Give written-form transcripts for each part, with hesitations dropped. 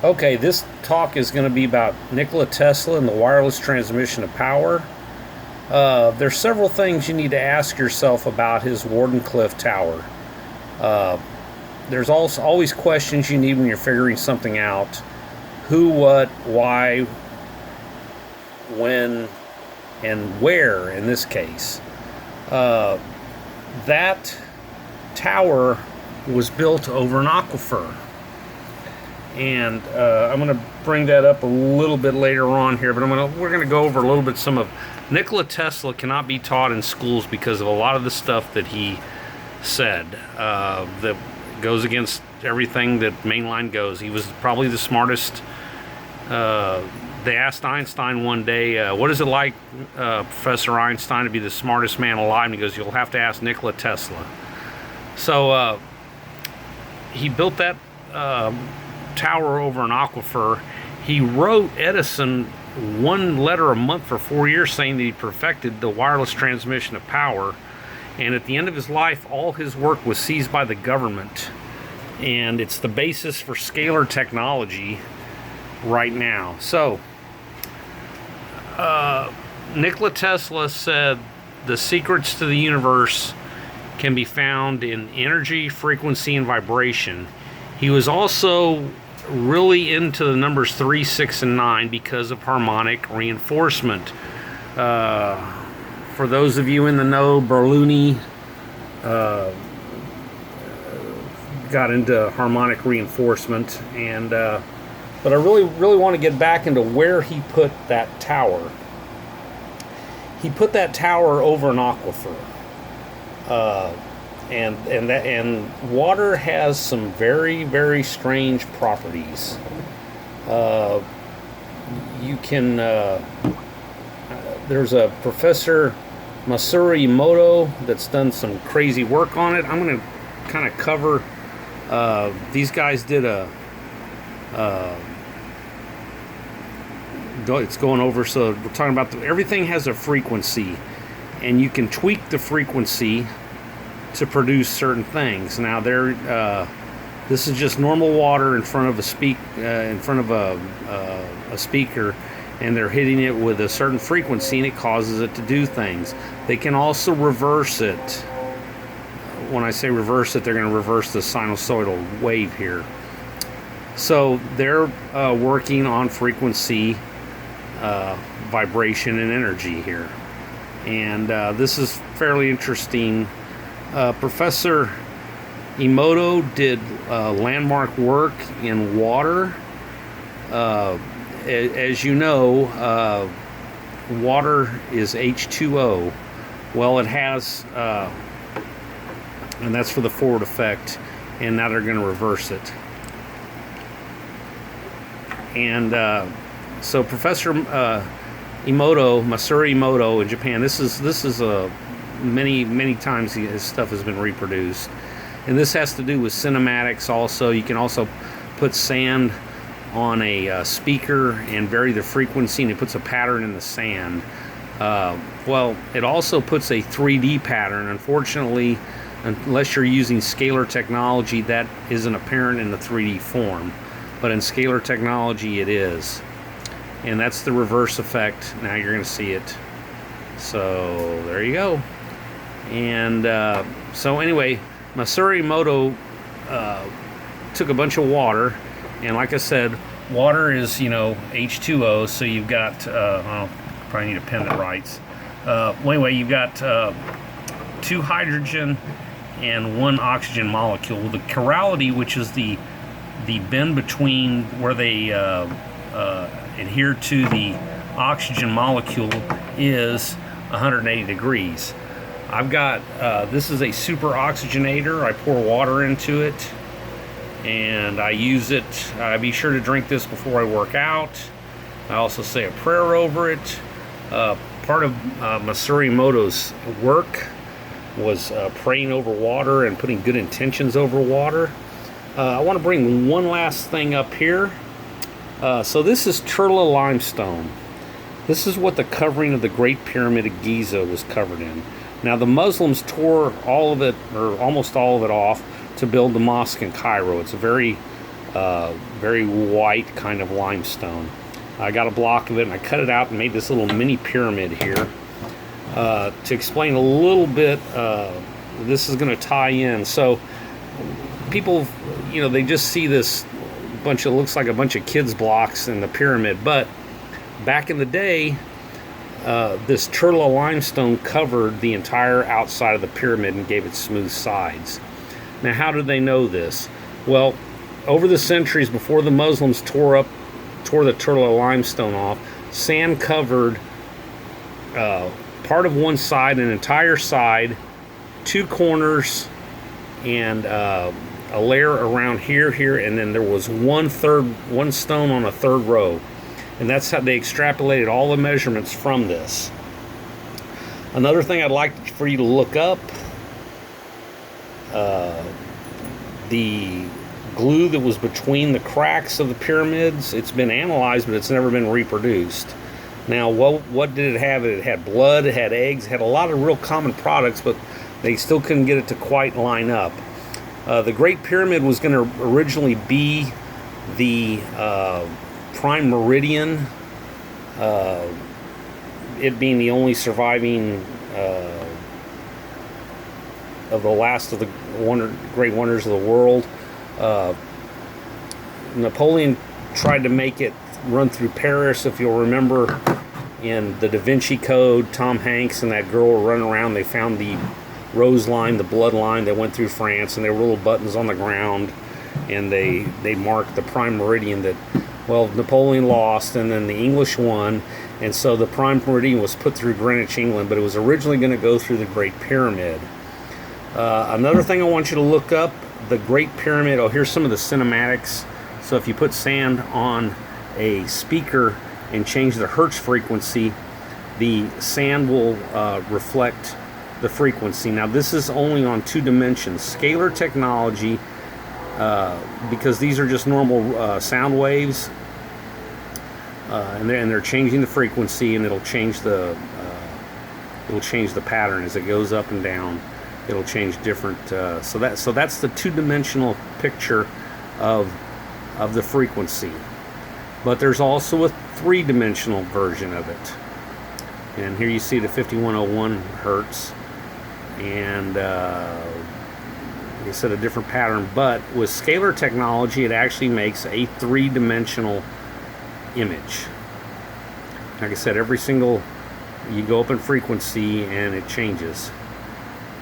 Okay, this talk is going to be about Nikola Tesla and the wireless transmission of power. There's several things you need to ask yourself about his Wardenclyffe Tower. Uh, there's also always questions you need when you're figuring something out: who, what, why, when, and where. In this case, uh, that tower was built over an aquifer. And I'm going to bring that up a little bit later on here, but we're going to go over a little bit some of Nikola Tesla cannot be taught in schools because of a lot of the stuff that he said that goes against everything that mainline goes. He was probably the smartest. They asked Einstein one day, what is it like, Professor Einstein, to be the smartest man alive? And he goes, you'll have to ask Nikola Tesla. So he built that tower over an aquifer. He wrote Edison one letter a month for 4 years saying that he perfected the wireless transmission of power. And at the end of his life, all his work was seized by the government. And it's the basis for scalar technology right now. So, Nikola Tesla said the secrets to the universe can be found in energy, frequency, and vibration. He was also really into the numbers 3, 6, and 9 because of harmonic reinforcement. For those of you in the know, Bernoulli got into harmonic reinforcement, and but I really want to get back into where he put that tower. He put that tower over an aquifer. And water has some very, very strange properties. You can there's a Professor Masaru Emoto that's done some crazy work on it. I'm going to kind of cover. These guys did it's going over. So we're talking about everything has a frequency, and you can tweak the frequency to produce certain things. Now, this is just normal water in front of a speaker, and they're hitting it with a certain frequency, and it causes it to do things. They can also reverse it. When I say reverse it, they're going to reverse the sinusoidal wave here. So they're working on frequency, vibration, and energy here, and this is fairly interesting. Professor Emoto did landmark work in water. As you know, water is H2O. Well, it has, and that's for the forward effect, and now they're going to reverse it. And so Professor Emoto, Masaru Emoto in Japan, this is a many times his stuff has been reproduced, and this has to do with cinematics. Also, you can also put sand on a speaker and vary the frequency, and it puts a pattern in the sand. Well, it also puts a 3D pattern. Unfortunately, unless you're using scalar technology, that isn't apparent in the 3D form, but in scalar technology it is, and that's the reverse effect. Now you're going to see it. So there you go. And so anyway, Masaru Emoto took a bunch of water, and like I said, water is, H2O, so you've got, probably need a pen that writes. Well, anyway, you've got 2 hydrogen and 1 oxygen molecule. The chirality, which is the bend between where they adhere to the oxygen molecule, is 180 degrees. I've got, this is a super oxygenator. I pour water into it, and I use it. I be sure to drink this before I work out. I also say a prayer over it. Part of Masaru Emoto's work was praying over water and putting good intentions over water. I want to bring one last thing up here. So this is Turla limestone. This is what the covering of the Great Pyramid of Giza was covered in. Now, the Muslims tore all of it, or almost all of it, off to build the mosque in Cairo. It's a very very white kind of limestone. I got a block of it and I cut it out and made this little mini pyramid here. To explain a little bit, this is going to tie in. So people, they just see this looks like a bunch of kids' blocks in the pyramid, but back in the day, this Turla limestone covered the entire outside of the pyramid and gave it smooth sides. Now, how did they know this? Well, over the centuries before the Muslims tore the Turla limestone off, sand covered part of one side, an entire side, two corners, and a layer around here, and then there was one stone on a third row. And that's how they extrapolated all the measurements from this. Another thing I'd like for you to look up, the glue that was between the cracks of the pyramids. It's been analyzed, but it's never been reproduced. Now, what did it have? It had blood, it had eggs, it had a lot of real common products, but they still couldn't get it to quite line up. The Great Pyramid was going to originally be the prime meridian, it being the only surviving of the last of the great wonders of the world. Napoleon tried to make it run through Paris. If you'll remember, in the Da Vinci Code, Tom Hanks and that girl were running around. They found the rose line, the blood line that went through France, and there were little buttons on the ground, and they marked the prime meridian that, well, Napoleon lost, and then the English won, and so the prime meridian was put through Greenwich, England, but it was originally going to go through the Great Pyramid. Another thing I want you to look up, the Great Pyramid. Oh, here's some of the cinematics. So if you put sand on a speaker and change the hertz frequency, the sand will reflect the frequency. Now, this is only on 2 dimensions. Scalar technology, because these are just normal sound waves, and they're changing the frequency, and it'll change the pattern as it goes up and down. It'll change different. So that's the 2-dimensional picture of the frequency. But there's also a 3-dimensional version of it. And here you see the 5101 hertz, and it's at a different pattern. But with scalar technology, it actually makes a 3-dimensional image. Like I said, you go up in frequency and it changes.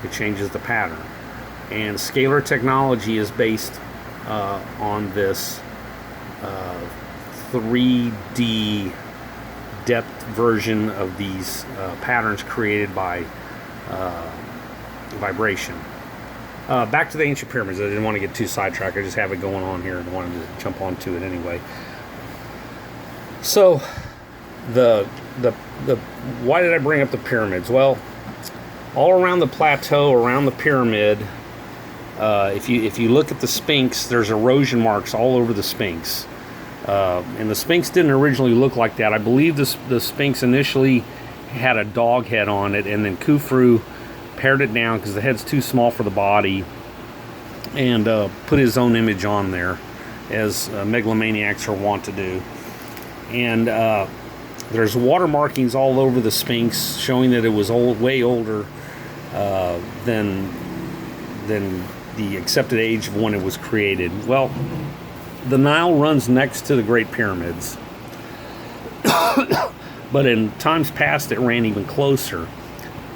It changes the pattern. And scalar technology is based on this 3D depth version of these patterns created by vibration. Back to the ancient pyramids. I didn't want to get too sidetracked. I just have it going on here and wanted to jump onto it anyway. So, why did I bring up the pyramids? Well, all around the plateau, around the pyramid, if you look at the Sphinx, there's erosion marks all over the Sphinx. And the Sphinx didn't originally look like that. I believe the Sphinx initially had a dog head on it, and then Khufu pared it down because the head's too small for the body, and put his own image on there, as megalomaniacs are wont to do. And there's water markings all over the Sphinx showing that it was way older than the accepted age of when it was created. Well, the Nile runs next to the Great Pyramids, but in times past it ran even closer.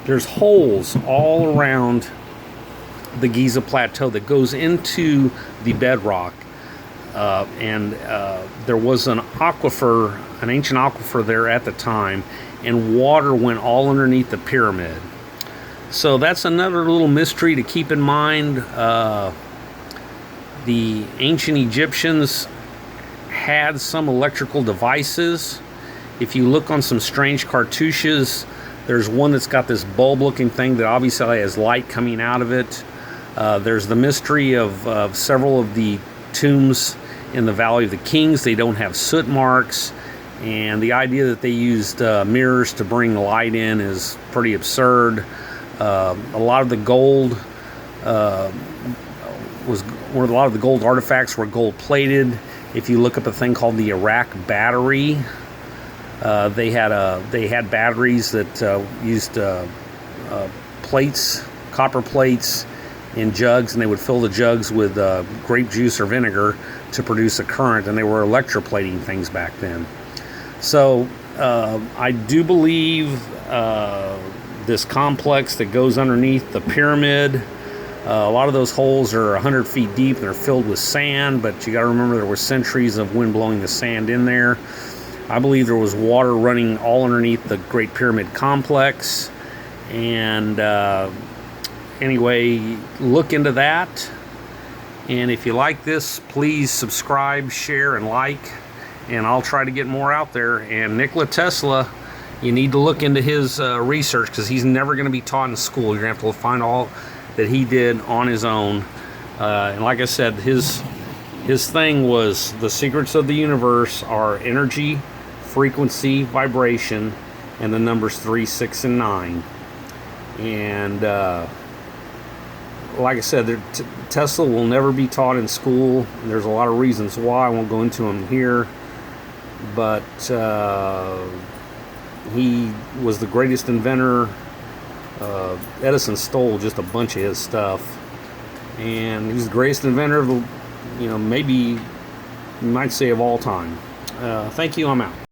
There's holes all around the Giza Plateau that goes into the bedrock, and there was an ancient aquifer there at the time, and water went all underneath the pyramid. So that's another little mystery to keep in mind. The ancient Egyptians had some electrical devices. If you look on some strange cartouches, there's one that's got this bulb-looking thing that obviously has light coming out of it. There's the mystery of several of the tombs in the Valley of the Kings. They don't have soot marks, and the idea that they used mirrors to bring light in is pretty absurd. A lot of the gold was where a lot of the gold artifacts were gold plated. If you look up a thing called the Iraq battery, they had batteries that used plates, copper plates, in jugs, and they would fill the jugs with grape juice or vinegar to produce a current, and they were electroplating things back then. So I do believe this complex that goes underneath the pyramid, a lot of those holes are 100 feet deep and they're filled with sand, but you got to remember there were centuries of wind blowing the sand in there. I believe there was water running all underneath the Great Pyramid complex. And anyway, look into that. And if you like this, please subscribe, share, and like. And I'll try to get more out there. And Nikola Tesla, you need to look into his research, because he's never going to be taught in school. You're going to have to find all that he did on his own. And like I said, his thing was the secrets of the universe are energy, frequency, vibration, and the numbers 3, 6, and 9. And like I said, Tesla will never be taught in school. And there's a lot of reasons why. I won't go into them here. But he was the greatest inventor. Edison stole just a bunch of his stuff. And he's the greatest inventor of the, maybe you might say of all time. Thank you. I'm out.